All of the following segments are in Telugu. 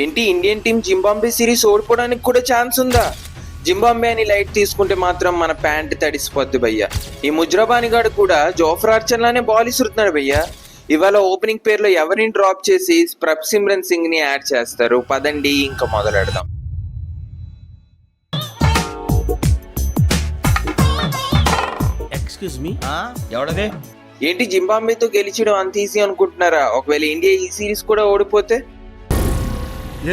ఏంటి ఇండియన్ టీం జింబాబ్వే సిరీస్ ఓడిపోవడానికి కూడా ఛాన్స్ ఉందా? జింబాబ్వే అని లైట్ తీసుకుంటే మాత్రం మన ప్యాంట్ తడిసిపోద్ది భయ్య. ఈ ముజ్రాబాని గాడు కూడా జోఫ్రా ఆర్చర్ లానే బాల్ ఇస్తున్నాడు భయ్య. ఇవాళ ఓపెనింగ్ పేర్లో ఎవరిని డ్రాప్ చేసి ప్రభ్సిమ్రన్ సింగ్ ని యాడ్ చేస్తారు? పదండి ఇంకా మొదలెడదాం. Excuse me, ఎవడదే? ఏంటి జింబాబ్వేతో గెలిచడం అంత ఈజీ అనుకుంటున్నారా? ఒకవేళ ఇండియా ఈ సిరీస్ కూడా ఓడిపోతే?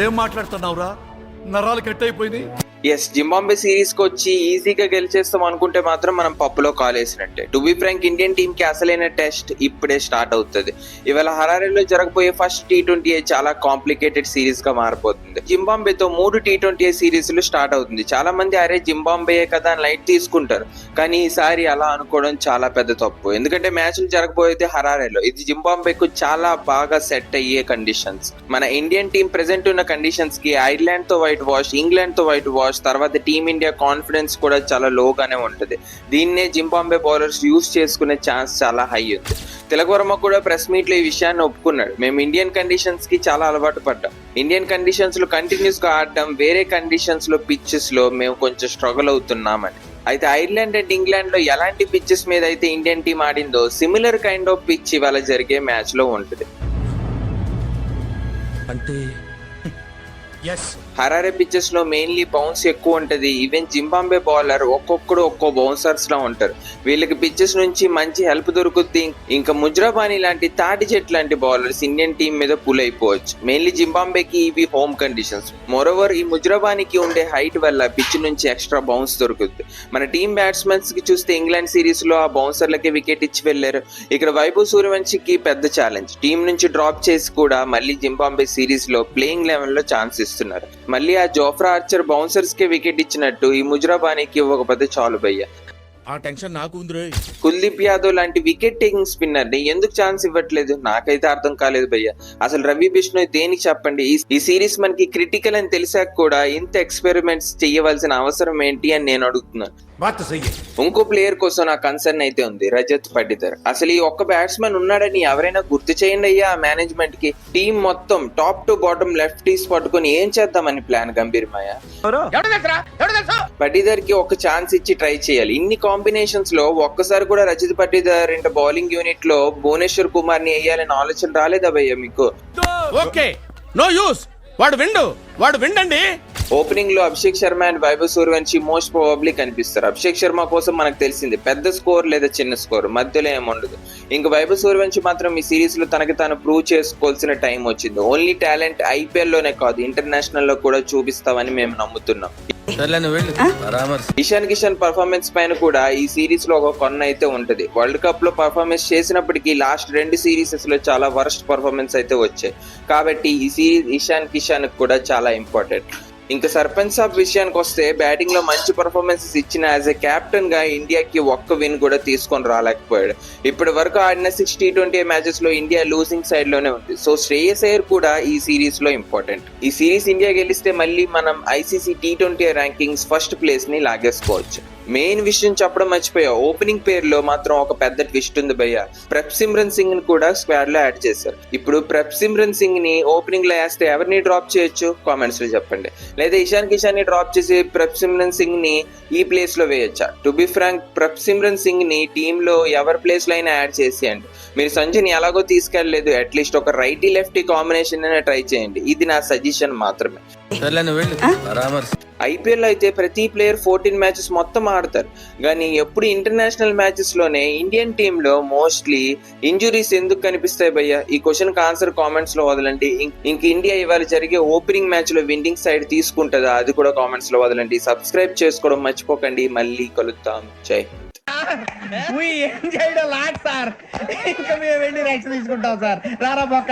ఏం మాట్లాడుతున్నావురా? నరాలు కట్ అయిపోయింది. ఎస్, జింబాబ్వే సిరీస్ కి వచ్చి ఈజీగా గెలిచేస్తాం అనుకుంటే మాత్రం మనం పప్పులో కాలేసినట్టే. To be frank, Indian team కి అసలైన టెస్ట్ ఇప్పుడే స్టార్ట్ అవుతుంది. ఇవాళ హరారేలో జరగబోయే ఫస్ట్ T20 చాలా కాంప్లికేటెడ్ సిరీస్ గా మారిపోతుంది. జింబాబ్వేతో 3 T20 సిరీస్ లు స్టార్ట్ అవుతుంది. చాలా మంది అరే జింబాబ్వే కదా అని లైట్ తీసుకుంటారు, కానీ ఈసారి అలా అనుకోవడం చాలా పెద్ద తప్పు. ఎందుకంటే మ్యాచ్లు జరగబోయేది హరారేలో. ఇది జింబాబ్వేకు చాలా బాగా సెట్ అయ్యే కండిషన్స్. మన ఇండియన్ టీం ప్రెసెంట్ ఉన్న కండిషన్స్ కి ఐర్లాండ్ తో వైట్ వాష్, ఇంగ్లాండ్ తో వైట్ వాష్, తర్వాత టీమిండియా కాన్ఫిడెన్స్ కూడా చాలా లోగానే ఉంటుంది. దీన్నే జింబాబ్వే బౌలర్స్ యూజ్ చేసుకునే ఛాన్స్ చాలా హై ఉంది. తిలక్ వర్మ కూడా ప్రెస్ మీట్ లో ఈ విషయాన్ని ఒప్పుకున్నాడు. మేము ఇండియన్ కండిషన్స్ కి చాలా అలవాటు పడ్డాం. ఇండియన్ కండిషన్స్ లో కంటిన్యూస్ గా ఆడడం, వేరే కండిషన్స్ లో పిచ్చెస్ లో మేము కొంచెం స్ట్రగుల్ అవుతున్నామని. అయితే ఐర్లాండ్ అండ్ ఇంగ్లాండ్ లో ఎలాంటి పిచ్చెస్ మీద అయితే ఇండియన్ టీం ఆడిందో సిమిలర్ కైండ్ ఆఫ్ పిచ్ ఇవాళ జరిగే మ్యాచ్ లో ఉంటుంది. అంటే హరారే పిచ్చెస్ లో మెయిన్లీ బౌన్స్ ఎక్కువ ఉంటది. ఈవెన్ జింబాబ్వే బౌలర్ ఒక్కొక్కడు ఒక్కో బౌన్సర్స్ లా ఉంటారు. వీళ్ళకి పిచ్చెస్ నుంచి మంచి హెల్ప్ దొరుకుతుంది. ఇంకా ముజ్రాబాని లాంటి తాటి చెట్ లాంటి బౌలర్స్ ఇండియన్ టీం మీద పుల్ అయిపోవచ్చు. మెయిన్లీ జింబాబ్వేకి ఇవి హోమ్ కండిషన్స్. మోరోవర్ ఈ ముజ్రాబానికి ఉండే హైట్ వల్ల పిచ్ నుంచి ఎక్స్ట్రా బౌన్స్ దొరుకుతుంది. మన టీం బ్యాట్స్మెన్స్ కి చూస్తే ఇంగ్లాండ్ సిరీస్ లో ఆ బౌన్సర్లకి వికెట్ ఇచ్చి వెళ్లారు. ఇక్కడ వైభవ్ సూర్యవంశీకి పెద్ద ఛాలెంజ్. టీం నుంచి డ్రాప్ చేసి కూడా మళ్ళీ జింబాబ్వే సిరీస్ లో ప్లేయింగ్ లెవెల్ లో ఛాన్స్ ఇస్తున్నారు. మళ్ళీ ఆ జోఫ్రా ఆర్చర్ బౌన్సర్స్ కి వికెట్ ఇచ్చినట్టు ఈ ముజ్రాబానికి ఇవ్వకపోతే చాలు భయ్య. ఆ టెన్షన్ నాకు ఉంది. కుల్దీప్ యాదవ్ లాంటి వికెట్ టేకింగ్ స్పిన్నర్ ని ఎందుకు ఛాన్స్ ఇవ్వట్లేదు? నాకైతే అర్థం కాలేదు భయ్య. అసలు రవి బిష్ణోయ్ దేనికి చెప్పండి? ఈ సిరీస్ మనకి క్రిటికల్ అని తెలిసాక కూడా ఇంత ఎక్స్పెరిమెంట్స్ చేయవలసిన అవసరం ఏంటి అని నేను అడుగుతున్నాను. ఇంకో ప్లేయర్ కోసం నా కన్సర్న్ అయితే ఉంది, రజత్ పటిదార్. అసలు ఈ ఒక్క బ్యాట్స్మెన్ ఉన్నాడని ఎవరైనా గుర్తు చేయండి అయ్యా మేనేజ్మెంట్ కి. టీం మొత్తం టాప్ టు బాటమ్ లెఫ్టీస్ పట్టుకుని ఏం చేద్దామని ప్లాన్ గంభీర్ మాయ. పటిదార్ కి ఒక ఛాన్స్ ఇచ్చి ట్రై చేయాలి. ఇన్ని కాంబినేషన్స్ లో ఒక్కసారి కూడా రజత్ పటిదార్ ఇంత బౌలింగ్ యూనిట్ లో భువనేశ్వర్ కుమార్ ని వేయాలని ఆలోచన రాలేదా భయ్య మీకు? Okay, no use. వాడు విండండి. ఓపెనింగ్ లో Abhishek Sharma and Vaibhav Suryavanshi most probably కనిపిస్తారు. అభిషేక్ శర్మ కోసం మనకు తెలిసింది పెద్ద స్కోర్ లేదా చిన్న స్కోర్, మధ్యలో ఏముండదు. ఇంకా వైభవ్ సూర్యవంశీ మాత్రం ఈ సిరీస్ లో తనకి తాను ప్రూవ్ చేసుకోవాల్సిన టైం వచ్చింది. ఓన్లీ టాలెంట్ ఐపీఎల్ లోనే కాదు, ఇంటర్నేషనల్ లో కూడా చూపిస్తామని మేము నమ్ముతున్నాం. ఇషాన్ కిషన్ పర్ఫార్మెన్స్ పైన కూడా ఈ సిరీస్ లో ఒక కొన్న అయితే ఉంటది. వరల్డ్ కప్ లో పర్ఫార్మెన్స్ చేసినప్పటికీ లాస్ట్ 2 సిరీసెస్ లో చాలా వర్స్ట్ పర్ఫార్మెన్స్ అయితే వచ్చాయి. కాబట్టి ఈ సిరీస్ ఇషాన్ కిషన్ కూడా చాలా ఇంపార్టెంట్. ఇంకా సర్పంచ్ సాబ్ విషయానికి వస్తే బ్యాటింగ్ లో మంచి పర్ఫార్మెన్సెస్ ఇచ్చిన యాజ్ ఎ కెప్టెన్ గా ఇండియాకి ఒక్క విన్ కూడా తీసుకొని రాలేకపోయాడు. ఇప్పటి వరకు ఆడిన 6 T20 మ్యాచెస్ లో ఇండియా లూజింగ్ సైడ్ లోనే ఉంది. సో శ్రేయస్ అయ్యర్ కూడా ఈ సిరీస్ లో ఇంపార్టెంట్. ఈ సిరీస్ ఇండియా గెలిస్తే మళ్ళీ మనం ICC T20 rankings first place ని లాగేసుకోవచ్చు. మెయిన్ విషయం చెప్పడం మర్చిపోయా, ఓపెనింగ్ పేరులో మాత్రం ఒక పెద్ద ట్విస్ట్ ఉంది భయ్య. ప్రభ్సిమ్రన్ సింగ్ ని కూడా స్క్వాడ్ లో యాడ్ చేశారు. ఇప్పుడు ప్రభ్సిమ్రన్ సింగ్ ని ఓపెనింగ్ లో వేస్తే ఎవరిని డ్రాప్ చేయొచ్చు? కామెంట్స్ లో చెప్పండి. లేదా ఇషాన్ కిషన్ ని డ్రాప్ చేసి ప్రభ్సిమ్రన్ సింగ్ ని ఈ ప్లేస్ లో వేయొచ్చా? To be frank, Prabhsimran Singh ని టీమ్ లో ఎవరి ప్లేస్ లో అయినా యాడ్ చేసేయండి. మీరు సంజయ్ని ఎలాగో తీసుకెళ్లలేదు, అట్లీస్ట్ ఒక రైటీ లెఫ్టీ కాంబినేషన్ అయినా ట్రై చేయండి. ఇది నా సజెషన్ మాత్రమే. ఐపీఎల్ అయితే ప్రతి ప్లేయర్ 14 మ్యాచెస్ మొత్తం ఆడతారు, కానీ ఎప్పుడు ఇంటర్నేషనల్ మ్యాచెస్ లోనే ఇండియన్ టీమ్ లో మోస్ట్లీ ఇంజురీస్ ఎందుకు కనిపిస్తాయి భయ్య? ఈ క్వశ్చన్ కి ఆన్సర్ కామెంట్స్ లో వదలండి. ఇంక ఇండియా ఇవాళ జరిగే ఓపెనింగ్ మ్యాచ్ లో విన్నింగ్ సైడ్ తీసుకుంటుందా? అది కూడా కామెంట్స్ లో వదలండి. సబ్స్క్రైబ్ చేసుకోవడం మర్చిపోకండి. మళ్ళీ కలుద్దాం. జై ఇంకా మేము వెళ్ళి రెక్స్ తీసుకుంటాం సార్. రారా పక్క